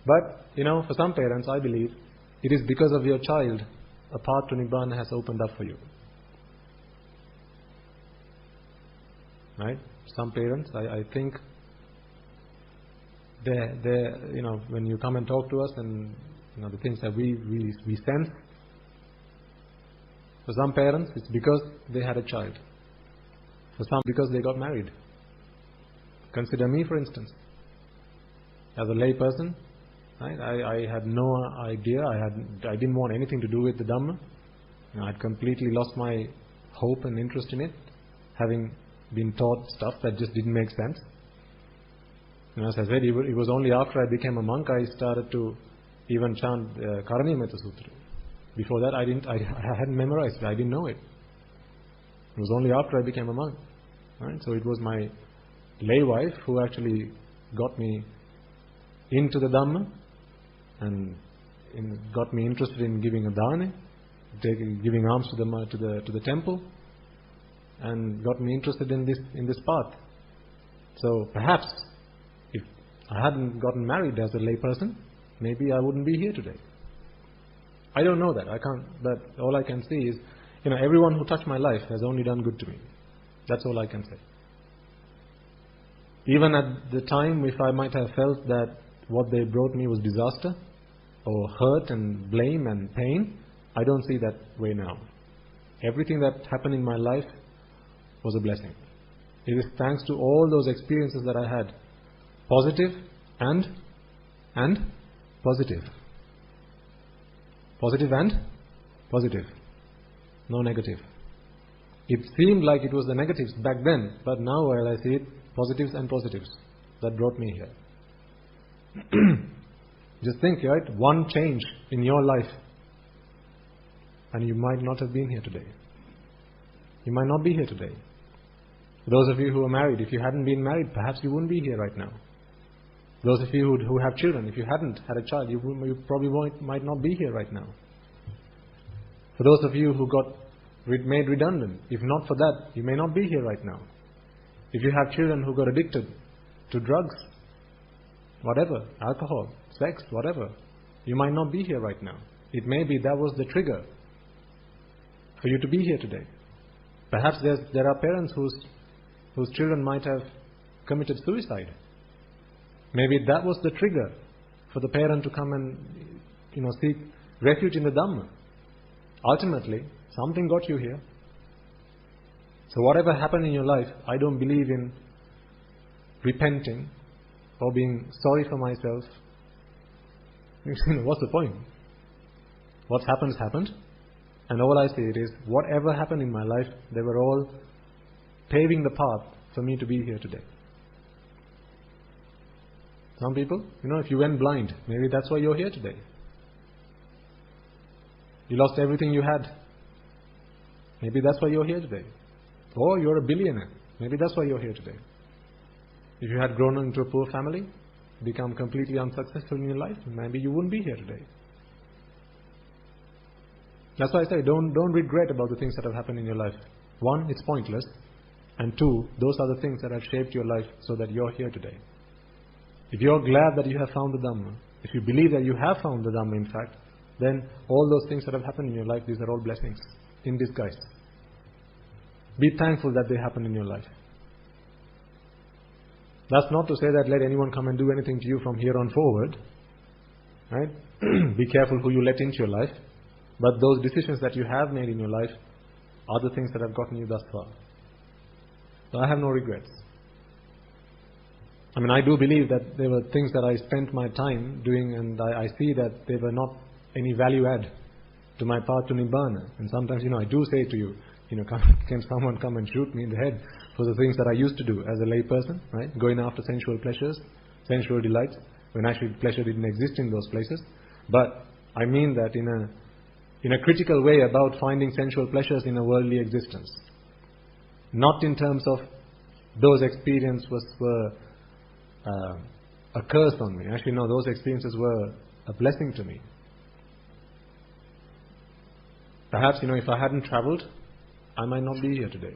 But, for some parents, I believe, it is because of your child, a path to Nibbana has opened up for you. Right? Some parents, I think, when you come and talk to us and, the things that we sense, for some parents, it's because they had a child. For some, because they got married. Consider me, for instance. As a lay person, right, I had no idea. I didn't want anything to do with the Dhamma. I had completely lost my hope and interest in it, having been taught stuff that just didn't make sense. As I said, it was only after I became a monk I started to even chant Karanimetta Sutra. Before that, I hadn't memorized it. I didn't know it. It was only after I became a monk. Right? So it was my lay wife who actually got me into the Dhamma and got me interested in giving a dana, giving alms to the temple, and got me interested in this path. So perhaps if I hadn't gotten married as a lay person, maybe I wouldn't be here today. I don't know that. I can't. But all I can see is, everyone who touched my life has only done good to me. That's all I can say. Even at the time, if I might have felt that what they brought me was disaster, or hurt and blame and pain, I don't see that way now. Everything that happened in my life was a blessing. It is thanks to all those experiences that I had. Positive and positive. Positive and positive. No negative. It seemed like it was the negatives back then, but now while I see it, positives and positives that brought me here. Just think, right? One change in your life and you might not have been here today. You might not be here today. Those of you who are married, if you hadn't been married, perhaps you wouldn't be here right now. Those of you who have children, if you hadn't had a child, you probably might not be here right now. For those of you who got made redundant, if not for that, you may not be here right now. If you have children who got addicted to drugs, whatever, alcohol, sex, whatever, you might not be here right now. It may be that was the trigger for you to be here today. Perhaps there are parents whose children might have committed suicide. Maybe that was the trigger for the parent to come and seek refuge in the Dhamma. Ultimately, something got you here. So whatever happened in your life, I don't believe in repenting or being sorry for myself. What's the point? What's happened has happened. And all I see it is, whatever happened in my life, they were all paving the path for me to be here today. Some people, if you went blind, maybe that's why you're here today. You lost everything you had. Maybe that's why you're here today. Or you're a billionaire. Maybe that's why you're here today. If you had grown into a poor family, become completely unsuccessful in your life, maybe you wouldn't be here today. That's why I say, don't regret about the things that have happened in your life. One, it's pointless. And two, those are the things that have shaped your life so that you're here today. If you're glad that you have found the Dhamma, if you believe that you have found the Dhamma in fact, then all those things that have happened in your life, these are all blessings in disguise. Be thankful that they happened in your life. That's not to say that let anyone come and do anything to you from here on forward. Right? Be careful who you let into your life. But those decisions that you have made in your life are the things that have gotten you thus far. So I have no regrets. I do believe that there were things that I spent my time doing, and I see that they were not any value add to my path to Nibbana. And sometimes, I do say to you, can someone come and shoot me in the head for the things that I used to do as a lay person, right? Going after sensual pleasures, sensual delights, when actually pleasure didn't exist in those places. But I mean that in a critical way about finding sensual pleasures in a worldly existence. Not in terms of those experiences were a curse on me. Actually, no, those experiences were a blessing to me. Perhaps, if I hadn't travelled, I might not be here today.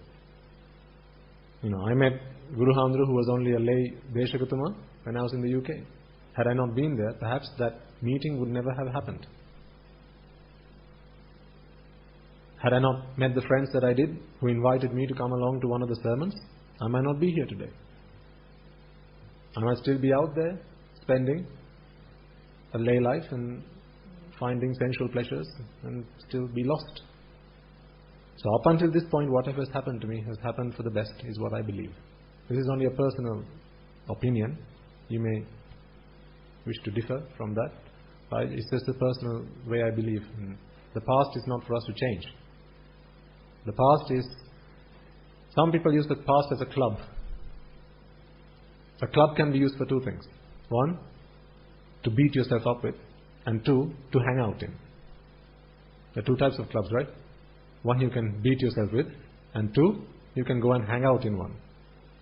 I met Guru Hamdru, who was only a lay Deshakatuma when I was in the UK. Had I not been there, perhaps that meeting would never have happened. Had I not met the friends that I did, who invited me to come along to one of the sermons, I might not be here today. I might still be out there spending a lay life and finding sensual pleasures and still be lost. So up until this point, whatever has happened to me has happened for the best, is what I believe. This is only a personal opinion. You may wish to differ from that, but it's just a personal way I believe. And the past is not for us to change. The past is, some people use the past as a club. A club can be used for two things. One, to beat yourself up with, and two, to hang out in. There are two types of clubs, right? One you can beat yourself with, and two, you can go and hang out in one,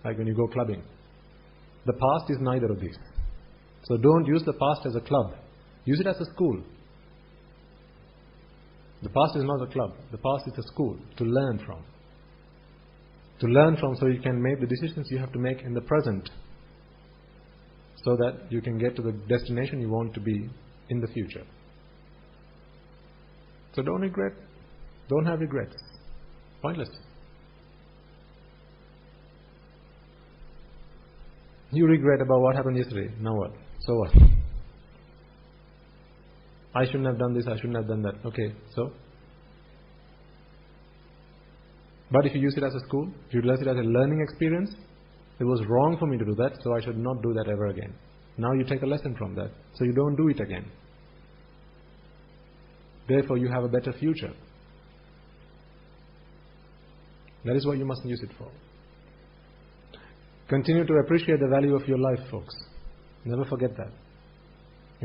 like when you go clubbing. The past is neither of these. So don't use the past as a club. Use it as a school. The past is not a club. The past is a school to learn from. To learn from, so you can make the decisions you have to make in the present, so that you can get to the destination you want to be in the future. So don't regret. Don't have regrets. Pointless. You regret about what happened yesterday. Now what? So what? I shouldn't have done this, I shouldn't have done that. Okay, so? But if you use it as a school, if you use it as a learning experience, it was wrong for me to do that, so I should not do that ever again. Now you take a lesson from that, so you don't do it again. Therefore you have a better future. That is what you must use it for. Continue to appreciate the value of your life, folks. Never forget that.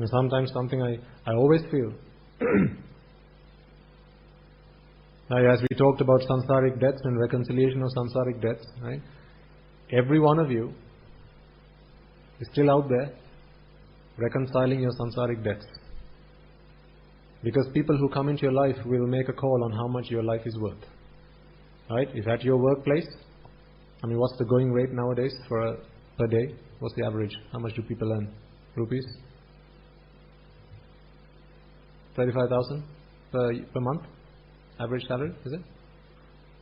Sometimes something I always feel. Now, as we talked about Sansarik debts and reconciliation of Sansarik debts, right? Every one of you is still out there reconciling your Sansarik debts. Because people who come into your life will make a call on how much your life is worth. Right? If at your workplace, what's the going rate nowadays per day? What's the average? How much do people earn? Rupees? 35,000 per month? Average salary, is it?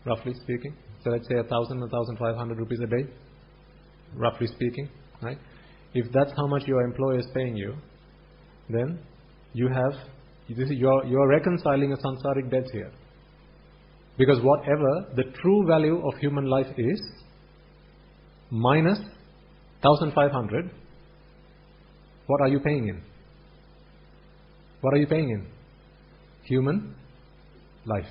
Roughly speaking. So let's say 1,000, 1,500 rupees a day. Roughly speaking. Right? If that's how much your employer is paying you, then you're reconciling a Sansarik debt here. Because whatever the true value of human life is, minus 1,500, what are you paying in? What are you paying in? Human life.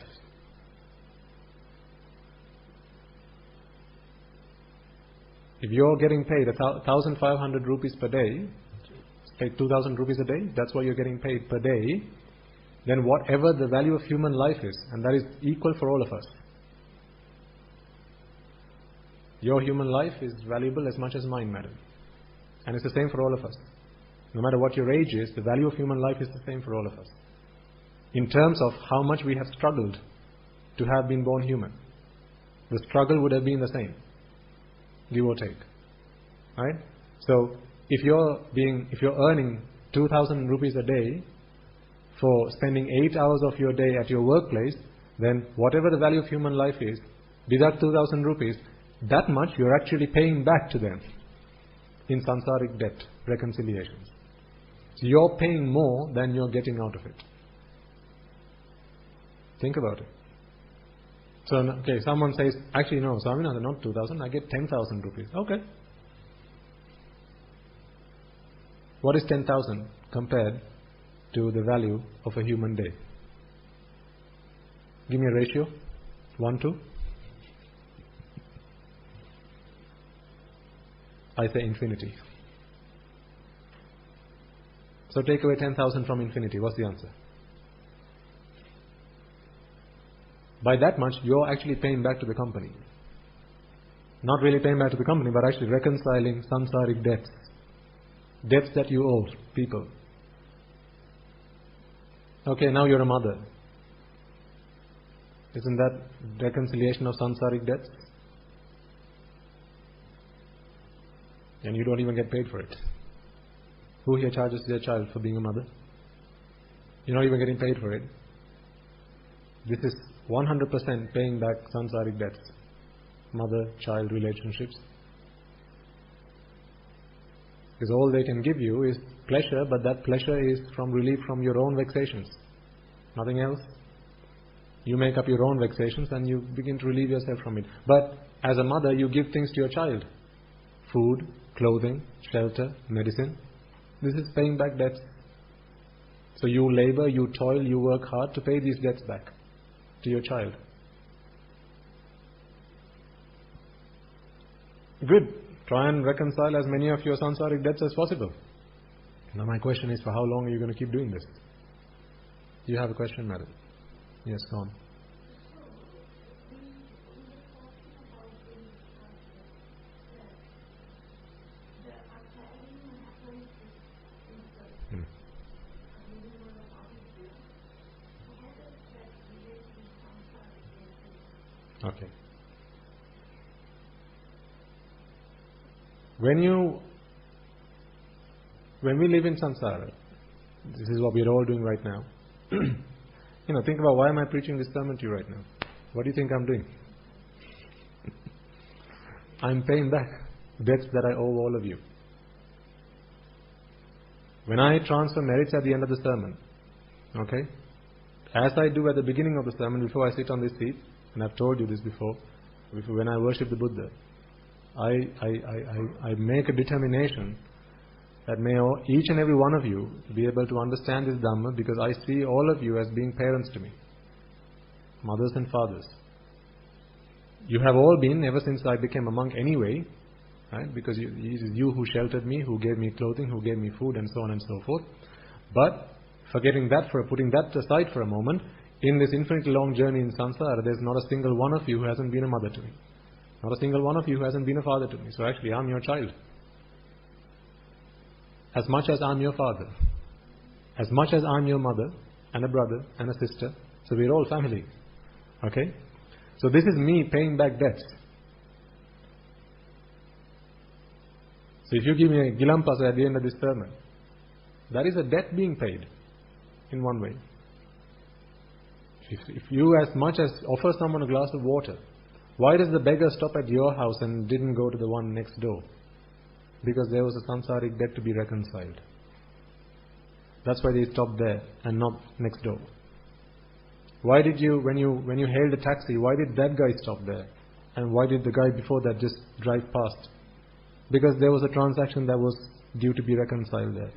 If you're getting paid 1,500 rupees per day, take 2,000 rupees a day, that's what you're getting paid per day, then whatever the value of human life is, and that is equal for all of us. Your human life is valuable as much as mine, madam. And it's the same for all of us. No matter what your age is, the value of human life is the same for all of us. In terms of how much we have struggled to have been born human, the struggle would have been the same, give or take. Right? So, if you're earning 2,000 rupees a day for spending 8 hours of your day at your workplace, then whatever the value of human life is, deduct 2,000 rupees, that much you're actually paying back to them in Sansarik debt reconciliations. So you're paying more than you're getting out of it. Think about it. So, okay, someone says, actually no, Swaminathan, not 2,000, I get 10,000 rupees. Okay. What is 10,000 compared to the value of a human day? Give me a ratio. 1 to? I say infinity. So take away 10,000 from infinity. What's the answer? By that much, you're actually paying back to the company. Not really paying back to the company, but actually reconciling Sansarik debts. Debts that you owe people. Okay, now you're a mother. Isn't that reconciliation of Sansarik debts? And you don't even get paid for it. Who here charges their child for being a mother? You're not even getting paid for it. This is 100% paying back Sansarik debts. Mother-child relationships. Because all they can give you is pleasure, but that pleasure is from relief from your own vexations. Nothing else. You make up your own vexations and you begin to relieve yourself from it. But as a mother, you give things to your child. Food, clothing, shelter, medicine. This is paying back debts. So you labor, you toil, you work hard to pay these debts back to your child. Good. Try and reconcile as many of your Sansarik debts as possible. Now my question is, for how long are you going to keep doing this? You have a question, madam? Yes, go on. Okay. When we live in samsara, this is what we are all doing right now. Think about, why am I preaching this sermon to you right now? What do you think I'm doing? I'm paying back debts that I owe all of you. When I transfer merits at the end of the sermon, okay, as I do at the beginning of the sermon, before I sit on this seat, and I've told you this before, when I worship the Buddha, I make a determination that may each and every one of you be able to understand this Dhamma, because I see all of you as being parents to me, mothers and fathers. You have all been ever since I became a monk anyway, right? Because it is you who sheltered me, who gave me clothing, who gave me food, and so on and so forth. But putting that aside for a moment, in this infinitely long journey in samsara, there's not a single one of you who hasn't been a mother to me. Not a single one of you who hasn't been a father to me. So actually, I'm your child. As much as I'm your father, as much as I'm your mother, and a brother, and a sister, so we're all family. Okay? So this is me paying back debts. So if you give me a gilampasa at the end of this sermon, that is a debt being paid, in one way. If you as much as offer someone a glass of water, why does the beggar stop at your house and didn't go to the one next door? Because there was a samsaric debt to be reconciled. That's why they stopped there and not next door. Why did you, when you hailed a taxi, why did that guy stop there? And why did the guy before that just drive past? Because there was a transaction that was due to be reconciled there.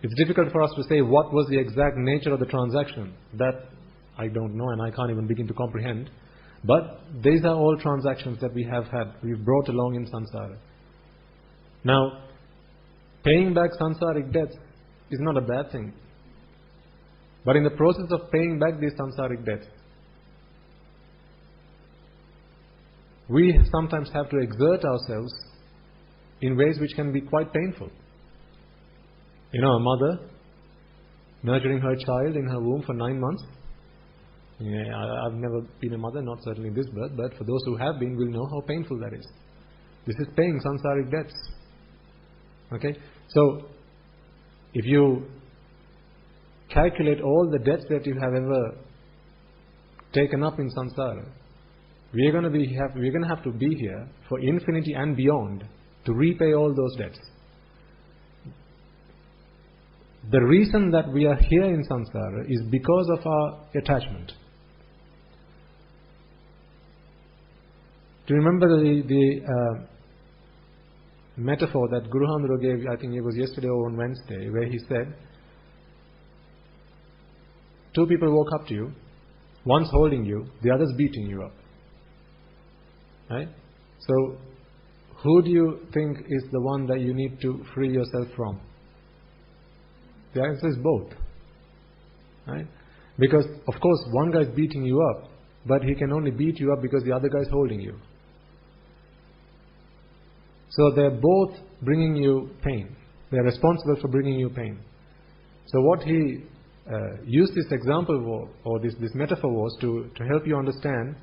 It's difficult for us to say what was the exact nature of the transaction. That I don't know, and I can't even begin to comprehend. But these are all transactions that we've brought along in samsara. Now, paying back samsaric debts is not a bad thing. But in the process of paying back these samsaric debts, we sometimes have to exert ourselves in ways which can be quite painful. A mother nurturing her child in her womb for 9 months. I've never been a mother, not certainly in this birth, but for those who have been will know how painful that is. This is paying samsaric debts. Okay? So, if you calculate all the debts that you have ever taken up in samsara, we're going to have to be here for infinity and beyond to repay all those debts. The reason that we are here in samsara is because of our attachment. Do you remember the metaphor that Guru Handro gave, I think it was yesterday or on Wednesday, where he said, 2 people walk up to you, one's holding you, the other's beating you up. Right? So, who do you think is the one that you need to free yourself from? The answer is both. Right? Because, of course, one guy's beating you up, but he can only beat you up because the other guy's holding you. So they're both bringing you pain. They're responsible for bringing you pain. So what he used this example or this metaphor was to help you understand,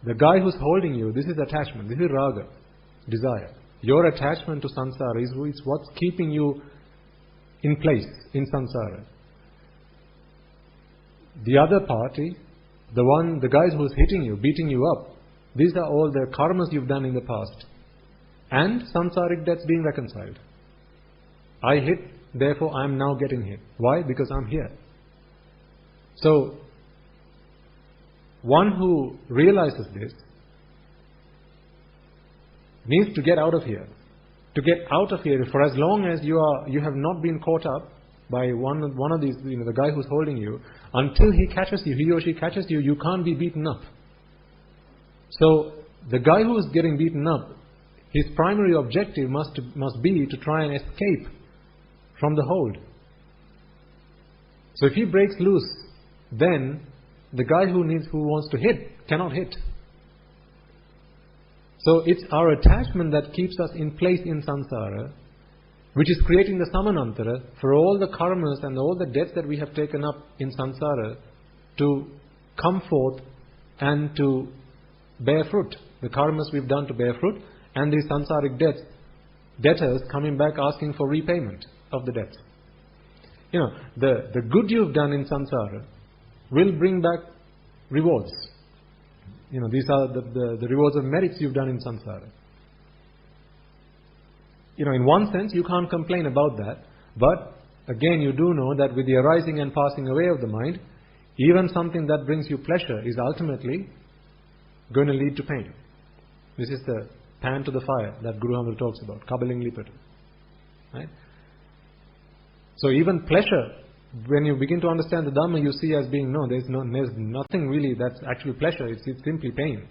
the guy who's holding you, this is attachment, this is raga, desire. Your attachment to samsara is what's keeping you in place in samsara. The other party, the guys who's hitting you, beating you up, these are all the karmas you've done in the past. And samsaric debts being reconciled. I hit, therefore I am now getting hit. Why? Because I'm here. So, one who realizes this needs to get out of here. To get out of here, for as long as you have not been caught up by one of these, the guy who's holding you, until he catches you, he or she catches you, you can't be beaten up. So, the guy who is getting beaten up, his primary objective must be to try and escape from the hold. So if he breaks loose, then the guy who wants to hit cannot hit. So it's our attachment that keeps us in place in samsara, which is creating the samanantara for all the karmas and all the debts that we have taken up in samsara to come forth and to bear fruit. The karmas we've done to bear fruit, and these samsaric debtors coming back asking for repayment of the debts. The good you've done in samsara will bring back rewards. These are the rewards of merits you've done in samsara. In one sense, you can't complain about that. But, again, you do know that with the arising and passing away of the mind, even something that brings you pleasure is ultimately going to lead to pain. This is the pan to the fire that Guru Hamil talks about, Kabaling Lipatu. Right? So even pleasure, when you begin to understand the Dhamma, you see as being, there's nothing really that's actually pleasure, it's simply pain.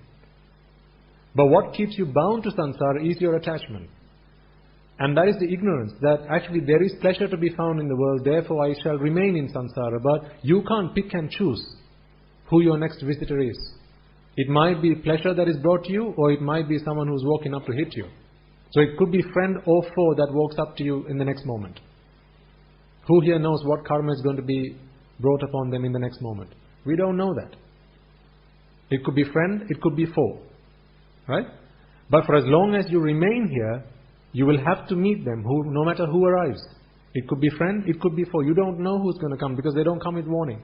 But what keeps you bound to samsara is your attachment. And that is the ignorance, that actually there is pleasure to be found in the world, therefore I shall remain in samsara. But you can't pick and choose who your next visitor is. It might be pleasure that is brought to you, or it might be someone who's walking up to hit you. So it could be friend or foe that walks up to you in the next moment. Who here knows what karma is going to be brought upon them in the next moment? We don't know that. It could be friend, it could be foe. Right? But for as long as you remain here, you will have to meet them, no matter who arrives. It could be friend, it could be foe. You don't know who's going to come because they don't come with warning.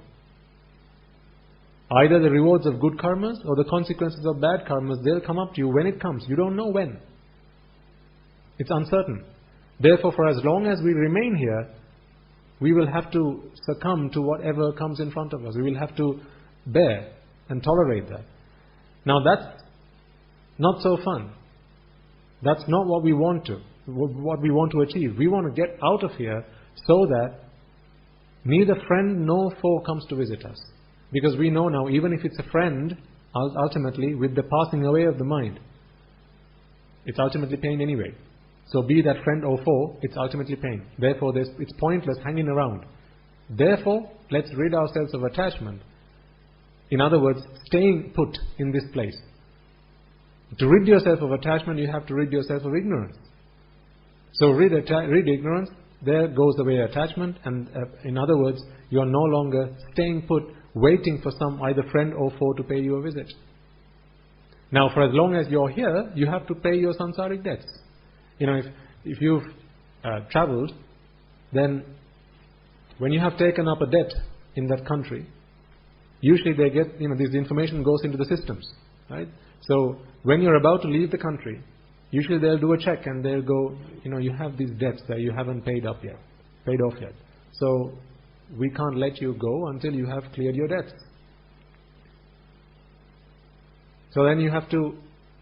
Either the rewards of good karmas or the consequences of bad karmas, they'll come up to you when it comes. You don't know when. It's uncertain. Therefore, for as long as we remain here, we will have to succumb to whatever comes in front of us. We will have to bear and tolerate that. Now that's not so fun. That's not what we want to achieve. We want to get out of here so that neither friend nor foe comes to visit us. Because we know now, even if it's a friend, ultimately, with the passing away of the mind, it's ultimately pain anyway. So be that friend or foe, it's ultimately pain. Therefore, it's pointless hanging around. Therefore, let's rid ourselves of attachment. In other words, staying put in this place. To rid yourself of attachment, you have to rid yourself of ignorance. So rid ignorance, there goes away attachment, and in other words, you are no longer staying put, waiting for some either friend or foe to pay you a visit. Now, for as long as you're here, you have to pay your samsaric debts. If you've travelled, then when you have taken up a debt in that country, usually they get, this information goes into the systems, right? So when you're about to leave the country, usually they'll do a check and they'll go, you have these debts that you haven't paid off yet. So we can't let you go until you have cleared your debts. So then you have to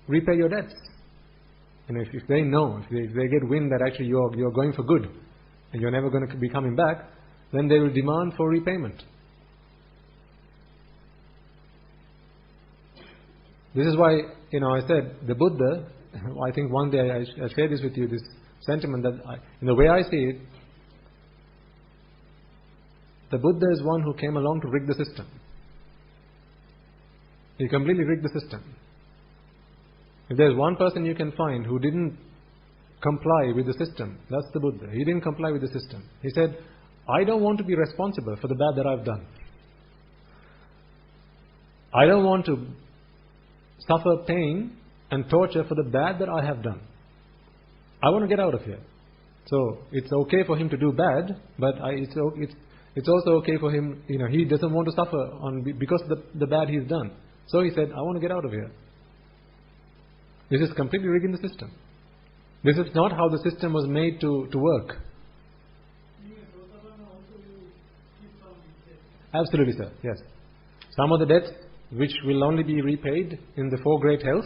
repay your debts. If they know, if they get wind that actually you're going for good and you're never going to be coming back, then they will demand for repayment. This is why, I said, the Buddha, I think one day I shared this with you, this sentiment that, in the way I see it, the Buddha is one who came along to rig the system. He completely rigged the system. If there's one person you can find who didn't comply with the system, that's the Buddha. He didn't comply with the system. He said, I don't want to be responsible for the bad that I've done. I don't want to suffer pain and torture for the bad that I have done. I want to get out of here. So it's okay for him to do bad, but it's also okay for him, he doesn't want to suffer because of the bad he's done. So he said, I want to get out of here. This is completely rigging the system. This is not how the system was made to work. Absolutely, sir. Yes. Some of the debts which will only be repaid in the 4 great hells.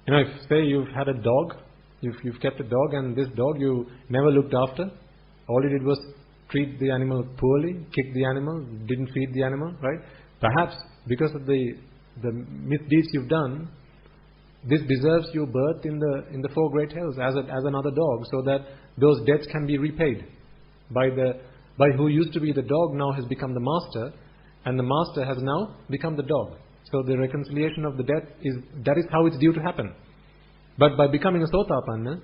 If say you've had a dog, you've kept a dog, and this dog you never looked after. All you did was treat the animal poorly, kick the animal, didn't feed the animal, right? Perhaps because of the misdeeds you've done, this deserves your birth in the 4 great hells as another dog, so that those debts can be repaid by who used to be the dog now has become the master, and the master has now become the dog. So the reconciliation of the debt is how it's due to happen. But by becoming a Sotapanna,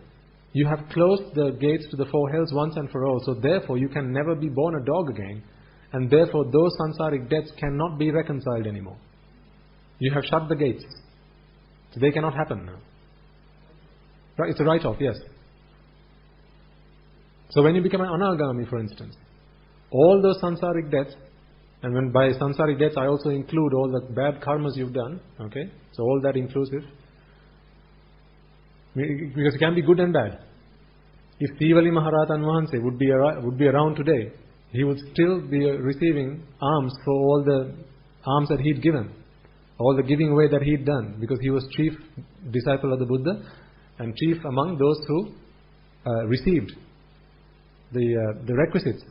you have closed the gates to the 4 hells once and for all. So therefore you can never be born a dog again, and therefore those Sansarik debts cannot be reconciled anymore. You have shut the gates. So they cannot happen now. Right? It's a write-off, yes. So when you become an Anagami, for instance, all those Sansarik debts, and when by Sansarik debts I also include all the bad karmas you've done, okay? So all that inclusive. Because it can be good and bad. If Sivali Maharatan Vahanse would be around today, he would still be receiving alms for all the alms that he'd given, all the giving away that he'd done, because he was chief disciple of the Buddha and chief among those who received the requisites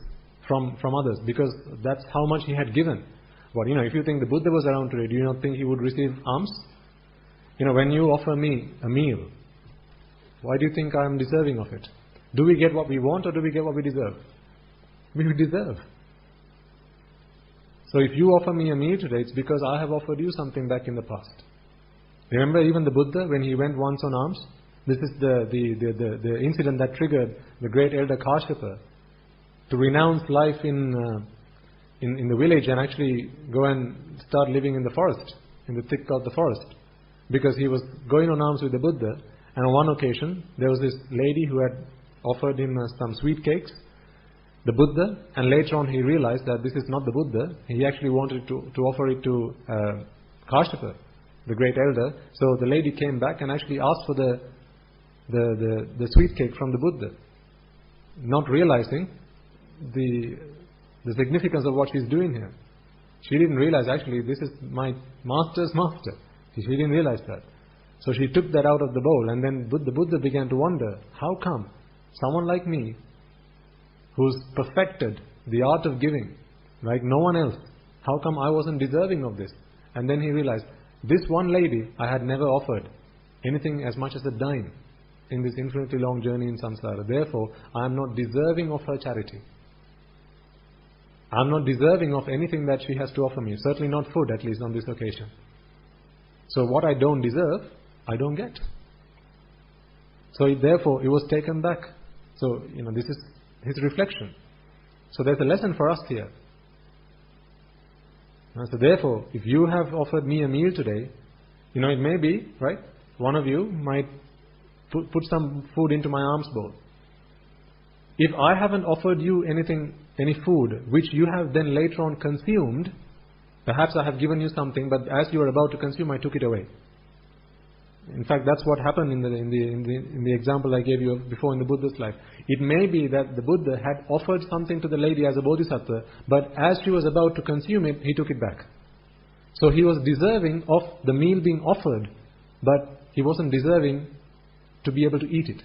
from others, because that's how much he had given. But if you think the Buddha was around today, do you not think he would receive alms? When you offer me a meal, why do you think I am deserving of it? Do we get what we want, or do we get what we deserve? We deserve. So if you offer me a meal today, it's because I have offered you something back in the past. Remember even the Buddha, when he went once on alms, this is the incident that triggered the great elder Kashyapa to renounce life in the village and actually go and start living in the forest, in the thick of the forest, because he was going on alms with the Buddha. And on one occasion, there was this lady who had offered him some sweet cakes, the Buddha, and later on he realized that this is not the Buddha. He actually wanted to offer it to Kashyapa, the great elder. So the lady came back and actually asked for the sweet cake from the Buddha, not realizing the significance of what she's doing here. She didn't realize actually this is my master's master. She didn't realize that. So she took that out of the bowl, and then the Buddha began to wonder, how come someone like me, who's perfected the art of giving like no one else, how come I wasn't deserving of this? And then he realized, this one lady I had never offered anything as much as a dime in this infinitely long journey in samsara. Therefore, I am not deserving of her charity. I am not deserving of anything that she has to offer me. Certainly not food, at least on this occasion. So what I don't deserve, I don't get. So therefore, it was taken back. So, this is his reflection. So there's a lesson for us here. So therefore, if you have offered me a meal today, it may be, right, one of you might put some food into my alms bowl. If I haven't offered you any food, which you have then later on consumed, perhaps I have given you something, but as you are about to consume, I took it away. In fact, that's what happened in the example I gave you before in the Buddha's life. It may be that the Buddha had offered something to the lady as a bodhisattva, but as she was about to consume it, he took it back. So he was deserving of the meal being offered, but he wasn't deserving to be able to eat it.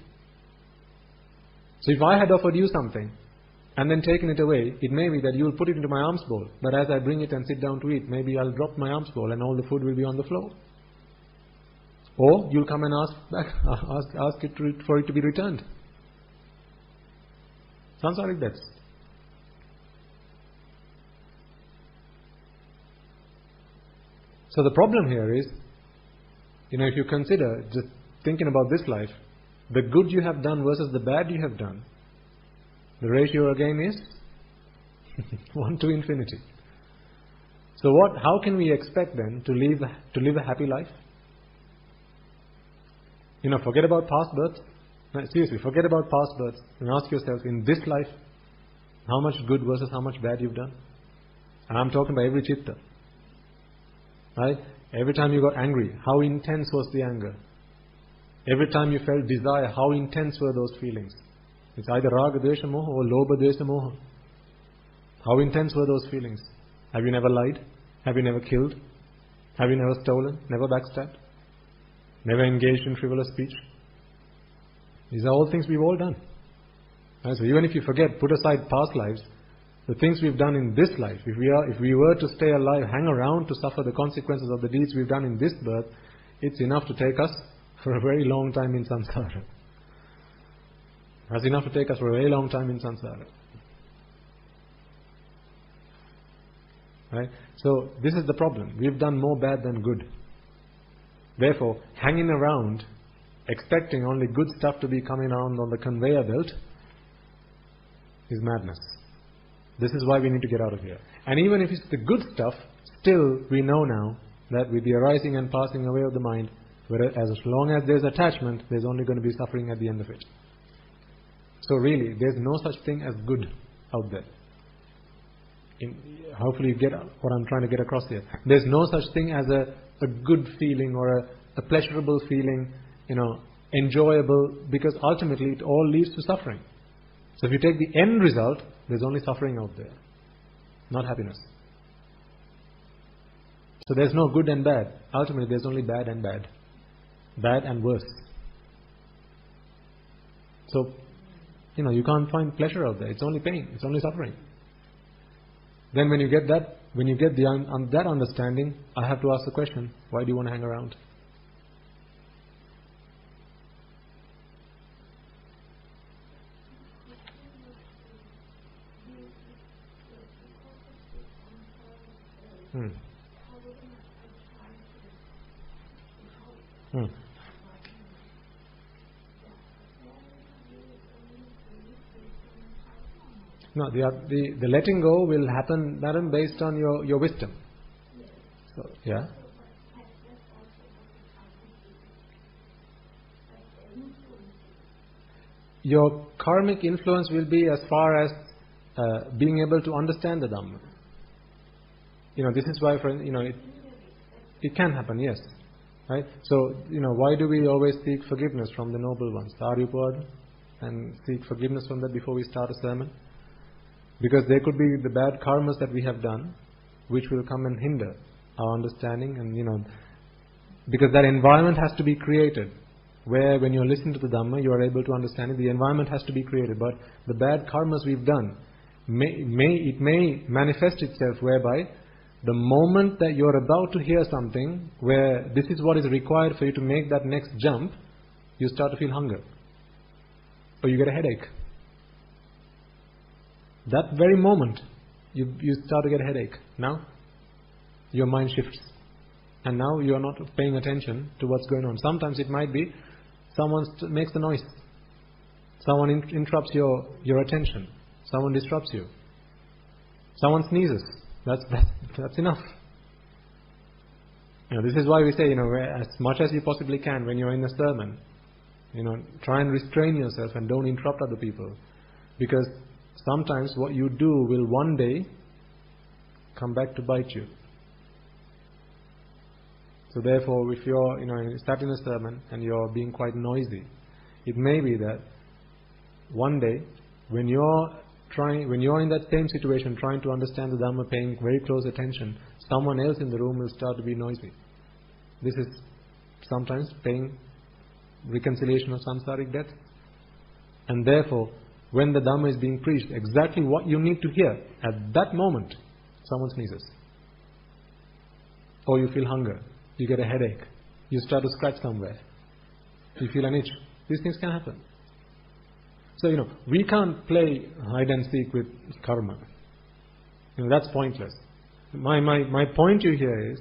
So if I had offered you something and then taken it away, it may be that you will put it into my alms bowl, but as I bring it and sit down to eat, maybe I'll drop my alms bowl and all the food will be on the floor. Or you'll come and ask it for it to be returned. Sansarik debts. So the problem here is, if you consider, just thinking about this life, the good you have done versus the bad you have done, the ratio again is 1 to infinity. So how can we expect then to live a happy life? Forget about past birth. Now, seriously, forget about past births and ask yourself, in this life, how much good versus how much bad you've done. And I'm talking about every chitta. Right? Every time you got angry, how intense was the anger? Every time you felt desire, how intense were those feelings? It's either raga, dvesha, moha or lobha, dvesha, moha. How intense were those feelings? Have you never lied? Have you never killed? Have you never stolen? Never backstabbed? Never engaged in frivolous speech? These are all things we've all done. Right? So even if you forget, put aside past lives, the things we've done in this life, if we were to stay alive, hang around to suffer the consequences of the deeds we've done in this birth, it's enough to take us for a very long time in samsara. That's enough to take us for a very long time in samsara. Right? So this is the problem. We've done more bad than good. Therefore, hanging around, expecting only good stuff to be coming around on the conveyor belt is madness. This is why we need to get out of here. And even if it's the good stuff, still we know now that with the arising and passing away of the mind, as long as there's attachment, there's only going to be suffering at the end of it. So really, there's no such thing as good out there. Hopefully you get what I'm trying to get across here. There's no such thing as a good feeling or a pleasurable feeling, enjoyable, because ultimately it all leads to suffering. So if you take the end result, there's only suffering out there, not happiness. So there's no good and bad. Ultimately there's only bad and bad. Bad and worse. So, you can't find pleasure out there. It's only pain. It's only suffering. Then when you get that understanding, I have to ask the question, why do you want to hang around? No, the letting go will happen, Madam, based on your wisdom. So, yeah. Your karmic influence will be as far as being able to understand the Dhamma. This is why, it can happen, yes. Right? So, why do we always seek forgiveness from the noble ones, the Aryapad, and seek forgiveness from that before we start a sermon? Because there could be the bad karmas that we have done, which will come and hinder our understanding, and because that environment has to be created, where when you're listening to the Dhamma, you are able to understand it. The environment has to be created, but the bad karmas we've done, it may manifest itself whereby the moment that you're about to hear something where this is what is required for you to make that next jump, you start to feel hunger, or you get a headache. That very moment, you start to get a headache. Now, your mind shifts. And now you are not paying attention to what's going on. Sometimes it might be someone makes a noise. Someone interrupts your attention. Someone disrupts you. Someone sneezes. That's enough. This is why we say, as much as you possibly can when you're in a sermon, try and restrain yourself and don't interrupt other people. Because sometimes what you do will one day come back to bite you. So therefore, if you're sat in a sermon and you're being quite noisy, it may be that one day when you're in that same situation, trying to understand the Dhamma, paying very close attention, someone else in the room will start to be noisy. This is sometimes paying reconciliation of samsaric debt. And therefore, when the Dhamma is being preached, exactly what you need to hear, at that moment, someone sneezes. Or you feel hunger, you get a headache, you start to scratch somewhere, you feel an itch. These things can happen. So, we can't play hide and seek with karma. That's pointless. My point to you here is,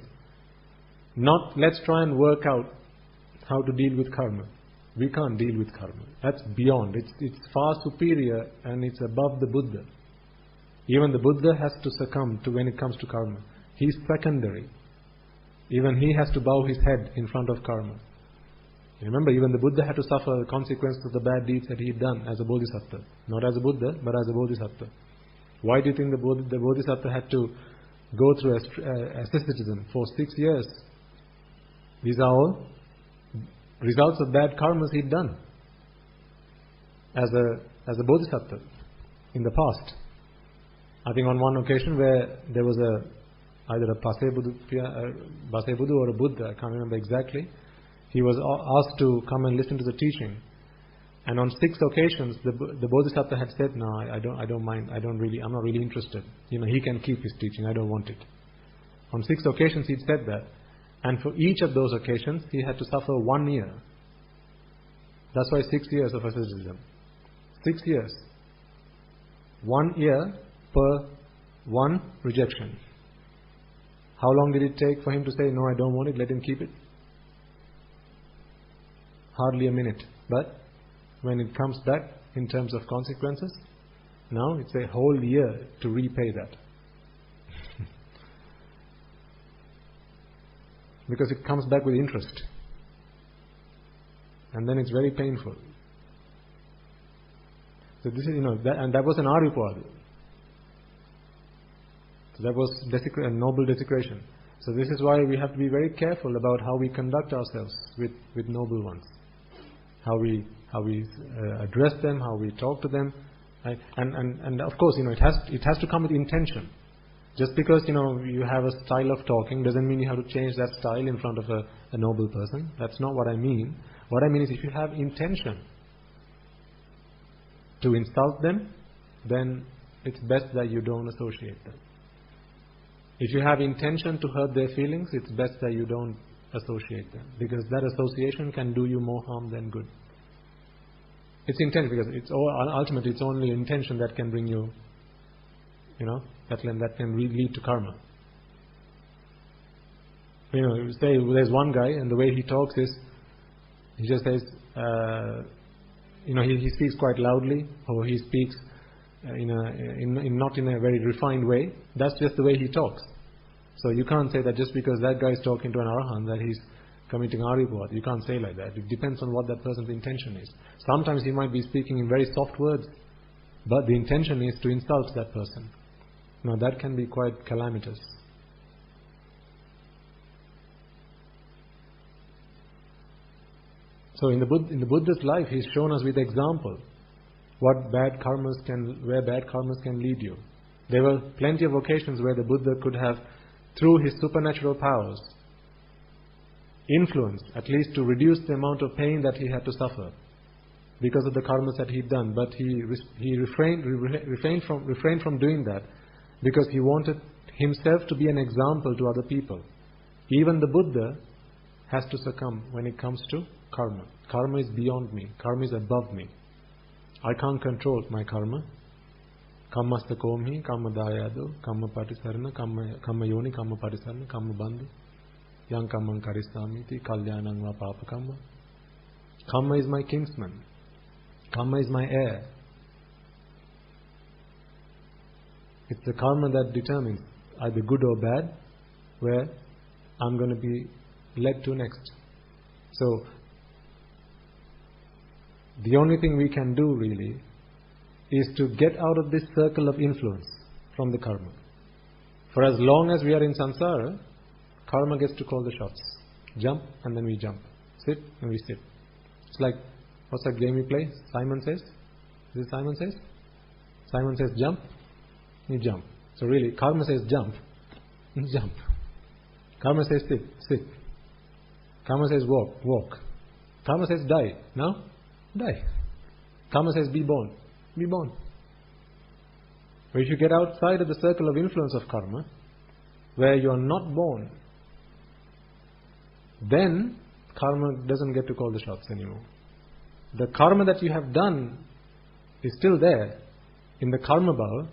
not let's try and work out how to deal with karma. We can't deal with karma. That's beyond. It's far superior and it's above the Buddha. Even the Buddha has to succumb to when it comes to karma. He's secondary. Even he has to bow his head in front of karma. Remember, even the Buddha had to suffer the consequences of the bad deeds that he had done as a Bodhisattva. Not as a Buddha, but as a Bodhisattva. Why do you think the Bodhisattva had to go through asceticism for 6 years? These are all results of bad karmas he'd done as a Bodhisattva in the past. I think on one occasion where there was either a Pase Buddha or a Buddha, I can't remember exactly, he was asked to come and listen to the teaching. And on 6 occasions, the Bodhisattva had said, "No, I don't mind. I'm not really interested. He can keep his teaching. I don't want it." On 6 occasions, he'd said that, and for each of those occasions, he had to suffer 1 year. That's why 6 years of asceticism. 6 years, 1 year per 1 rejection. How long did it take for him to say, "No, I don't want it. Let him keep it"? Hardly a minute. But when it comes back in terms of consequences, now it's a whole year to repay that. Because it comes back with interest. And then it's very painful. So this is, and that was an Arupad. So that was a noble desecration. So this is why we have to be very careful about how we conduct ourselves with noble ones. How we address them, how we talk to them, right? And of course, it has to come with intention. Just because you have a style of talking doesn't mean you have to change that style in front of a noble person. That's not what I mean. What I mean is, if you have intention to insult them, then it's best that you don't associate them. If you have intention to hurt their feelings, it's best that you don't associate them, because that association can do you more harm than good. It's intention, because ultimately it's only intention that can bring you, that can lead to karma. Say there's one guy, and the way he talks is, he just says, he speaks quite loudly, or he speaks not in a very refined way. That's just the way he talks. So you can't say that just because that guy is talking to an arahant that he's committing aripod. You can't say like that. It depends on what that person's intention is. Sometimes he might be speaking in very soft words, but the intention is to insult that person. Now that can be quite calamitous. So in the Buddha's life, he's shown us with example where bad karmas can lead you. There were plenty of occasions where the Buddha could have, through his supernatural powers, influence, at least to reduce the amount of pain that he had to suffer because of the karmas that he'd done. But he refrained from doing that because he wanted himself to be an example to other people. Even the Buddha has to succumb when it comes to karma. Karma is beyond me. Karma is above me. I can't control my karma. Kammasta komhi, kamma dayado, kamma patisarana, kamma yoni, kamma patisarana, kamma bandhu. Yang kammang karissamiti, kalyanang va papa kamma. Karma is my kinsman. Karma is my heir. It's the karma that determines either good or bad, where I'm going to be led to next. So, the only thing we can do really is to get out of this circle of influence from the karma. For as long as we are in samsara, karma gets to call the shots. Jump and then we jump. Sit and we sit. It's like, what's that game we play? Simon Says? Is it Simon Says? Simon says jump, you jump. So really, karma says jump, you jump. Karma says sit, sit. Karma says walk, walk. Karma says die, now die. Karma says be born, be born. But if you get outside of the circle of influence of karma, where you are not born, then karma doesn't get to call the shots anymore. The karma that you have done is still there in the karma bhava,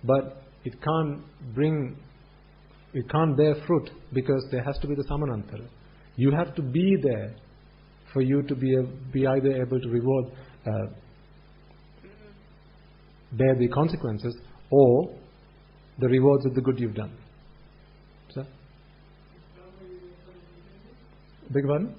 but it can't bear fruit because there has to be the samanantara. You have to be there for you to be either able to reward, bear the consequences, or the rewards of the good you've done. Sir? Beg your pardon?